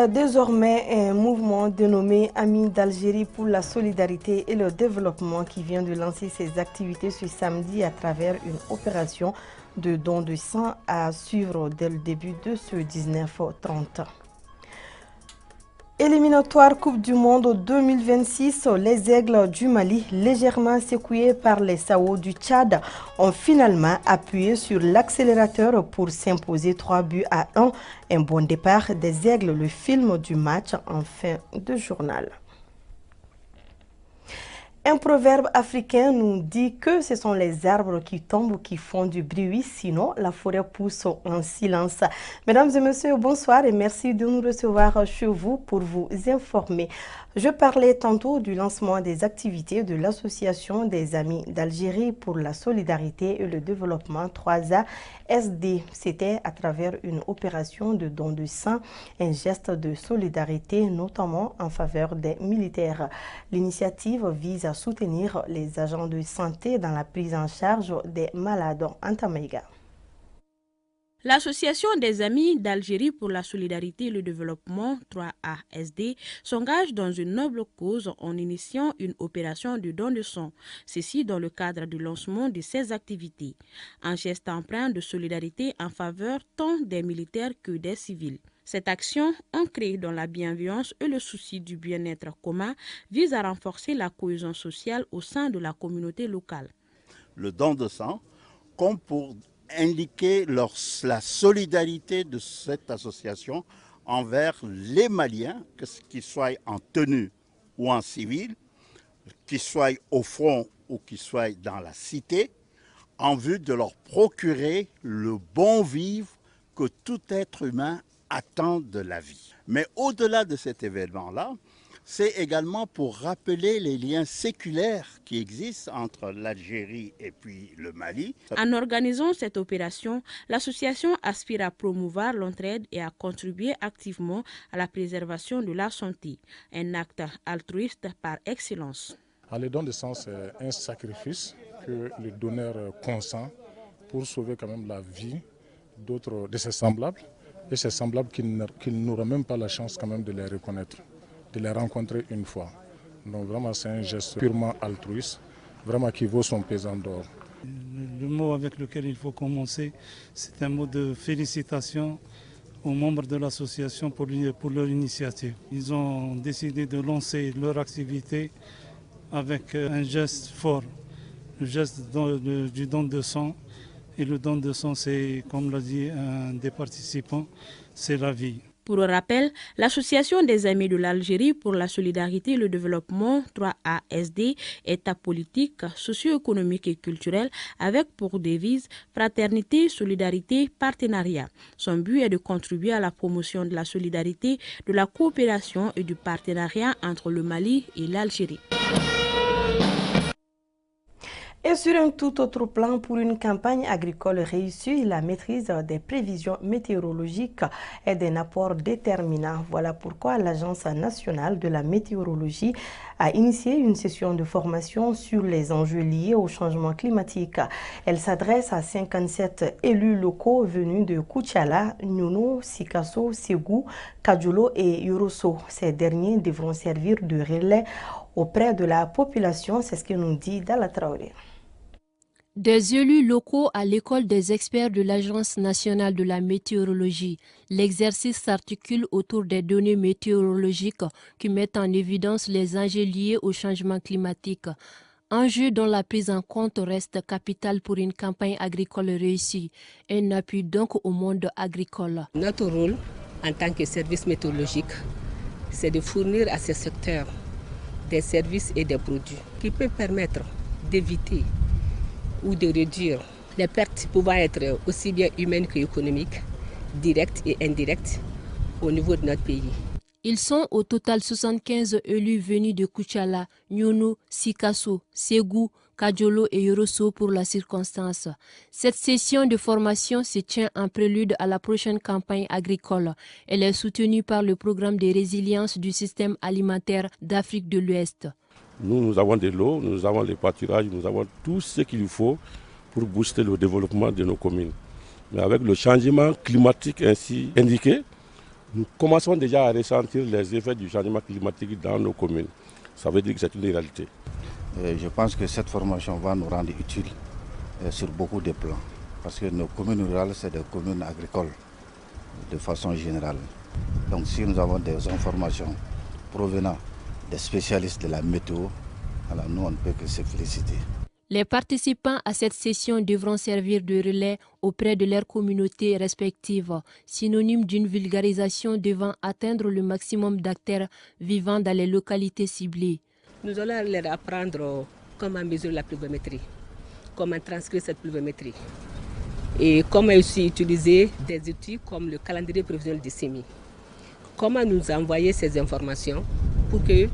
désormais un mouvement dénommé Amis d'Algérie pour la solidarité et le développement qui vient de lancer ses activités ce samedi à travers une opération de don de sang à suivre dès le début de ce 19h30. Éliminatoire Coupe du Monde 2026, les Aigles du Mali, légèrement secoués par les Sao du Tchad, ont finalement appuyé sur l'accélérateur pour s'imposer 3-1. Un bon départ des Aigles, le film du match en fin de journal. Un proverbe africain nous dit que ce sont les arbres qui tombent qui font du bruit, sinon la forêt pousse en silence. Mesdames et messieurs, bonsoir et merci de nous recevoir chez vous pour vous informer. Je parlais tantôt du lancement des activités de l'Association des Amis d'Algérie pour la solidarité et le développement 3ASD. C'était à travers une opération de don de sang, un geste de solidarité notamment en faveur des militaires. L'initiative vise à soutenir les agents de santé dans la prise en charge des malades en Tamaïga. L'Association des Amis d'Algérie pour la solidarité et le développement 3ASD s'engage dans une noble cause en initiant une opération de don de sang, ceci dans le cadre du lancement de ces activités. Un geste empreint de solidarité en faveur tant des militaires que des civils. Cette action, ancrée dans la bienveillance et le souci du bien-être commun, vise à renforcer la cohésion sociale au sein de la communauté locale. Le don de sang, comme pour indiquer la solidarité de cette association envers les Maliens, qu'ils soient en tenue ou en civil, qu'ils soient au front ou qu'ils soient dans la cité, en vue de leur procurer le bon vivre que tout être humain attend de la vie. Mais au-delà de cet événement-là, c'est également pour rappeler les liens séculaires qui existent entre l'Algérie et puis le Mali. En organisant cette opération, l'association aspire à promouvoir l'entraide et à contribuer activement à la préservation de la santé, un acte altruiste par excellence. Le don de sang, c'est un sacrifice que le donneur consent pour sauver quand même la vie d'autres de ses semblables, et ses semblables qui n'auront même pas la chance quand même de les reconnaître, de les rencontrer une fois. Donc vraiment c'est un geste purement altruiste, vraiment qui vaut son pesant d'or. Le mot avec lequel il faut commencer, c'est un mot de félicitations aux membres de l'association pour leur initiative. Ils ont décidé de lancer leur activité avec un geste fort, le geste du don de sang. Et le don de sang, c'est, comme l'a dit un des participants, c'est la vie. Pour rappel, l'Association des Amis de l'Algérie pour la solidarité et le développement 3ASD est apolitique, socio-économique et culturelle avec pour devise fraternité, solidarité, partenariat. Son but est de contribuer à la promotion de la solidarité, de la coopération et du partenariat entre le Mali et l'Algérie. Et sur un tout autre plan, pour une campagne agricole réussie, la maîtrise des prévisions météorologiques est d'un apport déterminant. Voilà pourquoi l'Agence nationale de la météorologie a initié une session de formation sur les enjeux liés au changement climatique. Elle s'adresse à 57 élus locaux venus de Koutiala, Nyono, Sikasso, Ségou, Kadjolo et Yorosso. Ces derniers devront servir de relais auprès de la population, c'est ce que nous dit Dala Traoré. Des élus locaux à l'école des experts de l'Agence nationale de la météorologie. L'exercice s'articule autour des données météorologiques qui mettent en évidence les enjeux liés au changement climatique. Enjeu dont la prise en compte reste capitale pour une campagne agricole réussie. Un appui donc au monde agricole. Notre rôle en tant que service météorologique, c'est de fournir à ce secteur des services et des produits qui peuvent permettre d'éviter ou de réduire les pertes pouvant être aussi bien humaines qu'économiques, directes et indirectes au niveau de notre pays. Ils sont au total 75 élus venus de Koutiala, Nyono, Sikasso, Ségou, Kadjolo et Yorosso pour la circonstance. Cette session de formation se tient en prélude à la prochaine campagne agricole. Elle est soutenue par le programme de résilience du système alimentaire d'Afrique de l'Ouest. Nous avons de l'eau, nous avons les pâturages, nous avons tout ce qu'il faut pour booster le développement de nos communes. Mais avec le changement climatique ainsi indiqué, nous commençons déjà à ressentir les effets du changement climatique dans nos communes. Ça veut dire que c'est une réalité. Je pense que cette formation va nous rendre utiles sur beaucoup de plans. Parce que nos communes rurales, c'est des communes agricoles de façon générale. Donc si nous avons des informations provenant des spécialistes de la météo, alors nous on ne peut que se féliciter. Les participants à cette session devront servir de relais auprès de leurs communautés respectives, synonyme d'une vulgarisation devant atteindre le maximum d'acteurs vivant dans les localités ciblées. Nous allons leur apprendre comment mesurer la pluviométrie, comment transcrire cette pluviométrie et comment aussi utiliser des outils comme le calendrier prévisionnel du CEMI. Comment nous envoyer ces informations pour que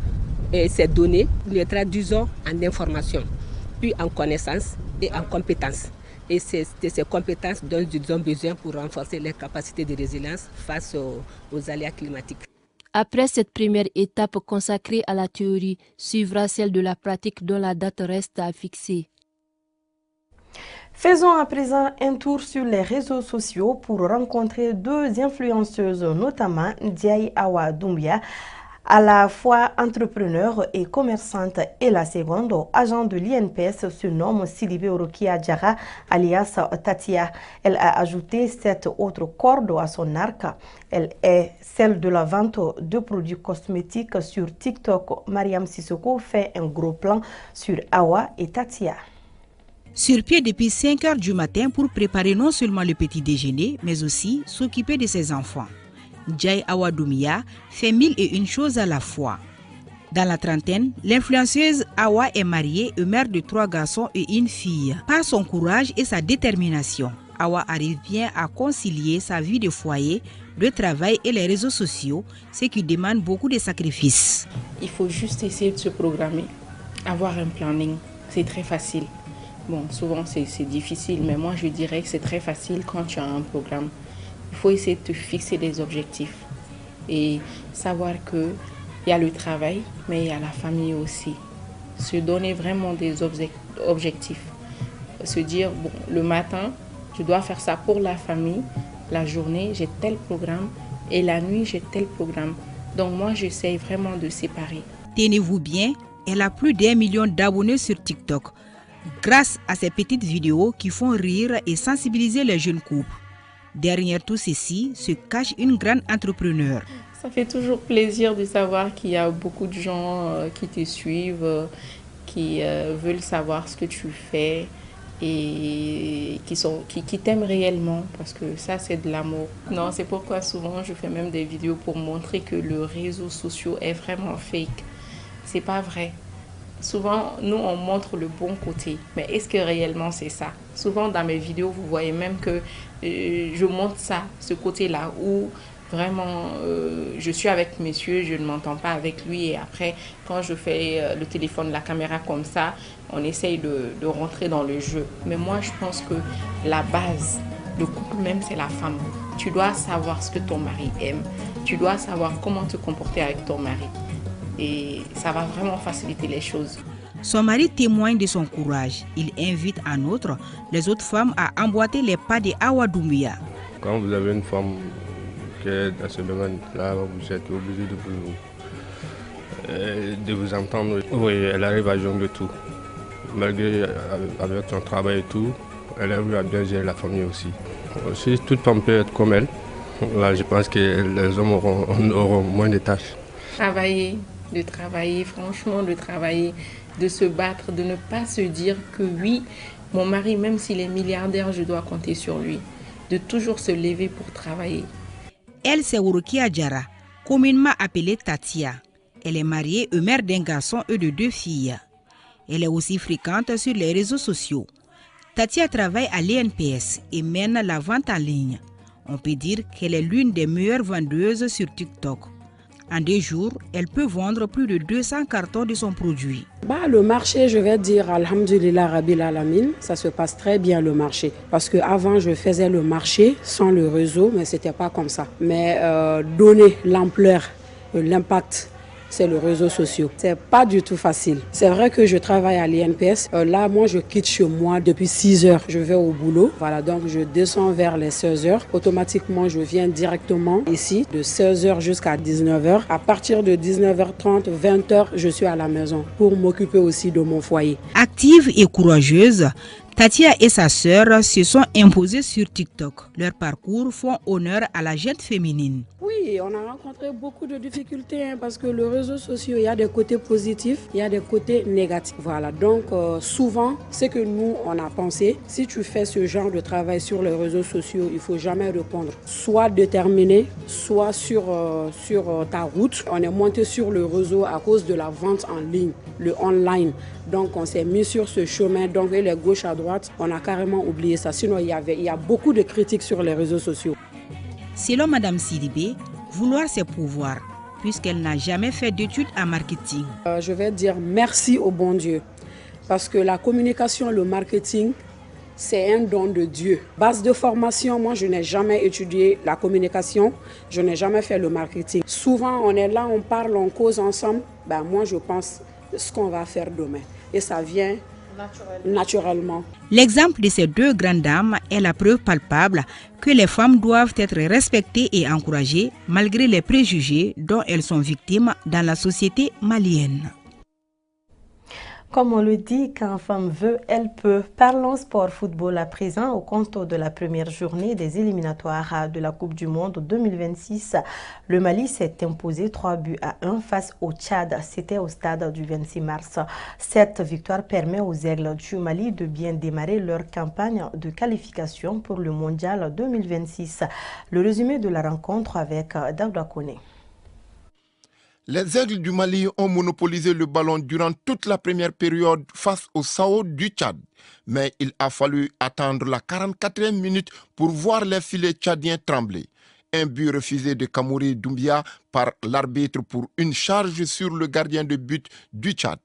ces données, nous les traduisons en informations, puis en connaissances et en compétences. Et c'est ces compétences dont ils ont besoin pour renforcer leurs capacités de résilience face aux aléas climatiques. Après cette première étape consacrée à la théorie, suivra celle de la pratique dont la date reste à fixer. Faisons à présent un tour sur les réseaux sociaux pour rencontrer deux influenceuses, notamment Ndiaye Awa Doumbia, à la fois entrepreneur et commerçante, et la seconde, agent de l'INPS, se nomme Sidibé Orokia Djara, alias Tatia. Elle a ajouté 7 autres cordes à son arc. Elle est celle de la vente de produits cosmétiques sur TikTok. Mariam Sissoko fait un gros plan sur Awa et Tatia. Sur pied depuis 5 heures du matin pour préparer non seulement le petit déjeuner, mais aussi s'occuper de ses enfants. Ndiaye Awa Doumbia fait 1001 choses à la fois. Dans la trentaine, l'influenceuse Awa est mariée et mère de 3 garçons et une fille. Par son courage et sa détermination, Awa arrive bien à concilier sa vie de foyer, de travail et les réseaux sociaux, ce qui demande beaucoup de sacrifices. Il faut juste essayer de se programmer, avoir un planning, c'est très facile. Bon, souvent c'est difficile, mais moi je dirais que c'est très facile quand tu as un programme. Il faut essayer de te fixer des objectifs et savoir qu'il y a le travail, mais il y a la famille aussi. Se donner vraiment des objectifs. Se dire, bon, le matin, je dois faire ça pour la famille, la journée, j'ai tel programme et la nuit, j'ai tel programme. Donc moi, j'essaye vraiment de séparer. Tenez-vous bien, elle a plus d'1 million d'abonnés sur TikTok. Grâce à ces petites vidéos qui font rire et sensibiliser les jeunes couples. Derrière tout ceci se cache une grande entrepreneur. Ça fait toujours plaisir de savoir qu'il y a beaucoup de gens qui te suivent, qui veulent savoir ce que tu fais et qui t'aiment réellement, parce que ça c'est de l'amour. Non, c'est pourquoi souvent je fais même des vidéos pour montrer que le réseau social est vraiment fake. C'est pas vrai. Souvent, nous, on montre le bon côté. Mais est-ce que réellement c'est ça? Souvent, dans mes vidéos, vous voyez même que je montre ça, ce côté-là, où vraiment, je suis avec monsieur, je ne m'entends pas avec lui. Et après, quand je fais le téléphone, la caméra comme ça, on essaye de rentrer dans le jeu. Mais moi, je pense que la base, le couple même, c'est la femme. Tu dois savoir ce que ton mari aime. Tu dois savoir comment te comporter avec ton mari. Et ça va vraiment faciliter les choses. Son mari témoigne de son courage. Il invite en outre les autres femmes à emboîter les pas de Awa Doumbia. Quand vous avez une femme qui est dans ce domaine-là, vous êtes obligé de vous entendre. Oui, elle arrive à jongler tout. Malgré avec son travail et tout, elle arrive à bien gérer la famille aussi. Si toute femme peut être comme elle, là, je pense que les hommes auront moins de tâches. De travailler, franchement de travailler, de se battre, de ne pas se dire que oui, mon mari, même s'il est milliardaire, je dois compter sur lui. De toujours se lever pour travailler. Elle, c'est Orokia Djara, communément appelée Tatia. Elle est mariée et mère d'un garçon et de 2 filles. Elle est aussi fréquente sur les réseaux sociaux. Tatia travaille à l'INPS et mène la vente en ligne. On peut dire qu'elle est l'une des meilleures vendeuses sur TikTok. En 2 jours, elle peut vendre plus de 200 cartons de son produit. Le marché, je vais dire, alhamdulillah rabbil alamin, ça se passe très bien le marché. Parce qu'avant, je faisais le marché sans le réseau, mais ce n'était pas comme ça. Mais donner l'ampleur, l'impact c'est le réseau social. C'est pas du tout facile. C'est vrai que je travaille à l'INPS. Là, moi, je quitte chez moi depuis 6 heures. Je vais au boulot. Voilà, donc je descends vers les 16 heures. Automatiquement, je viens directement ici de 16 heures jusqu'à 19 heures. À partir de 19h30, 20 heures, je suis à la maison pour m'occuper aussi de mon foyer. Active et courageuse, Tatia et sa sœur se sont imposées sur TikTok. Leur parcours font honneur à la gente féminine. Oui, on a rencontré beaucoup de difficultés parce que le réseau social, il y a des côtés positifs, il y a des côtés négatifs. Voilà, donc souvent, ce que nous, on a pensé, si tu fais ce genre de travail sur les réseaux sociaux, il ne faut jamais répondre. Soit déterminé, soit sur ta route. On est monté sur le réseau à cause de la vente en ligne, le online. Donc on s'est mis sur ce chemin, donc et les gauches à droite, on a carrément oublié ça. Sinon, il y a beaucoup de critiques sur les réseaux sociaux. Selon Mme Sidibé, vouloir c'est pouvoir, puisqu'elle n'a jamais fait d'études en marketing. Je vais dire merci au bon Dieu, parce que la communication, le marketing, c'est un don de Dieu. Base de formation, moi je n'ai jamais étudié la communication, je n'ai jamais fait le marketing. Souvent on est là, on parle, on cause ensemble, moi je pense ce qu'on va faire demain. Et ça vient naturellement. L'exemple de ces deux grandes dames est la preuve palpable que les femmes doivent être respectées et encouragées malgré les préjugés dont elles sont victimes dans la société malienne. Comme on le dit, quand femme veut, elle peut. Parlons sport football à présent au compte de la première journée des éliminatoires de la Coupe du Monde 2026. Le Mali s'est imposé 3-1 face au Tchad. C'était au stade du 26 mars. Cette victoire permet aux Aigles du Mali de bien démarrer leur campagne de qualification pour le Mondial 2026. Le résumé de la rencontre avec Daouda Koné. Les Aigles du Mali ont monopolisé le ballon durant toute la première période face au Sao du Tchad. Mais il a fallu attendre la 44e minute pour voir les filets tchadiens trembler. Un but refusé de Kamouri Doumbia par l'arbitre pour une charge sur le gardien de but du Tchad.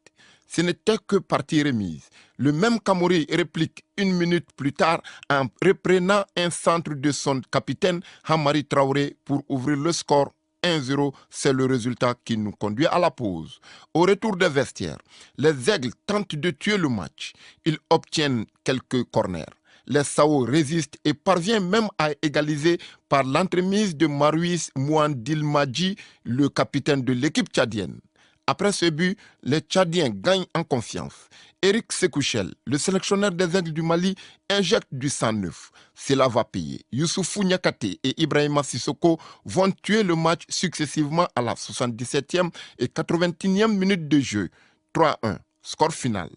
Ce n'était que partie remise. Le même Kamouri réplique une minute plus tard en reprenant un centre de son capitaine Hamari Traoré pour ouvrir le score. 1-0, c'est le résultat qui nous conduit à la pause. Au retour des vestiaires, les Aigles tentent de tuer le match. Ils obtiennent quelques corners. Les Sao résistent et parviennent même à égaliser par l'entremise de Marouis Mouandilmadji, le capitaine de l'équipe tchadienne. Après ce but, les Tchadiens gagnent en confiance. Eric Sekouchel, le sélectionneur des Aigles du Mali, injecte du sang neuf. Cela va payer. Youssoufou Niakate et Ibrahima Sissoko vont tuer le match successivement à la 77e et 81e minute de jeu. 3-1, score final.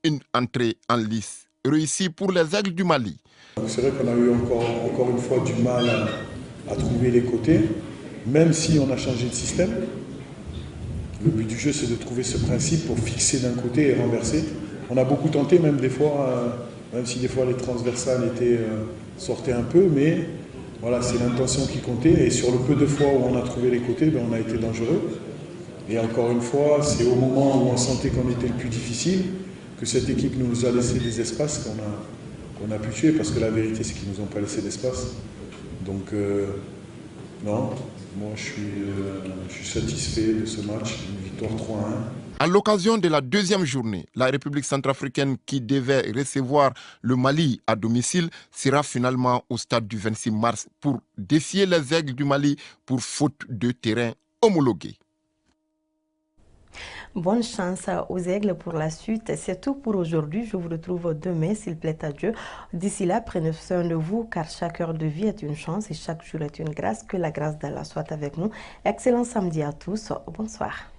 Une entrée en lice réussie pour les Aigles du Mali. C'est vrai qu'on a eu encore une fois du mal à trouver les côtés, même si on a changé de système. Le but du jeu, c'est de trouver ce principe pour fixer d'un côté et renverser. On a beaucoup tenté, même des fois, même si des fois les transversales sortaient un peu, mais voilà, c'est l'intention qui comptait. Et sur le peu de fois où on a trouvé les côtés, on a été dangereux. Et encore une fois, c'est au moment où on sentait qu'on était le plus difficile que cette équipe nous a laissé des espaces qu'on a pu tuer, parce que la vérité, c'est qu'ils ne nous ont pas laissé d'espace. Donc, non. Moi, je suis satisfait de ce match, une victoire 3-1. À l'occasion de la deuxième journée, la République centrafricaine qui devait recevoir le Mali à domicile sera finalement au stade du 26 mars pour défier les Aigles du Mali pour faute de terrain homologué. Bonne chance aux Aigles pour la suite. C'est tout pour aujourd'hui. Je vous retrouve demain, s'il plaît à Dieu. D'ici là, prenez soin de vous, car chaque heure de vie est une chance et chaque jour est une grâce. Que la grâce d'Allah soit avec nous. Excellent samedi à tous. Bonsoir.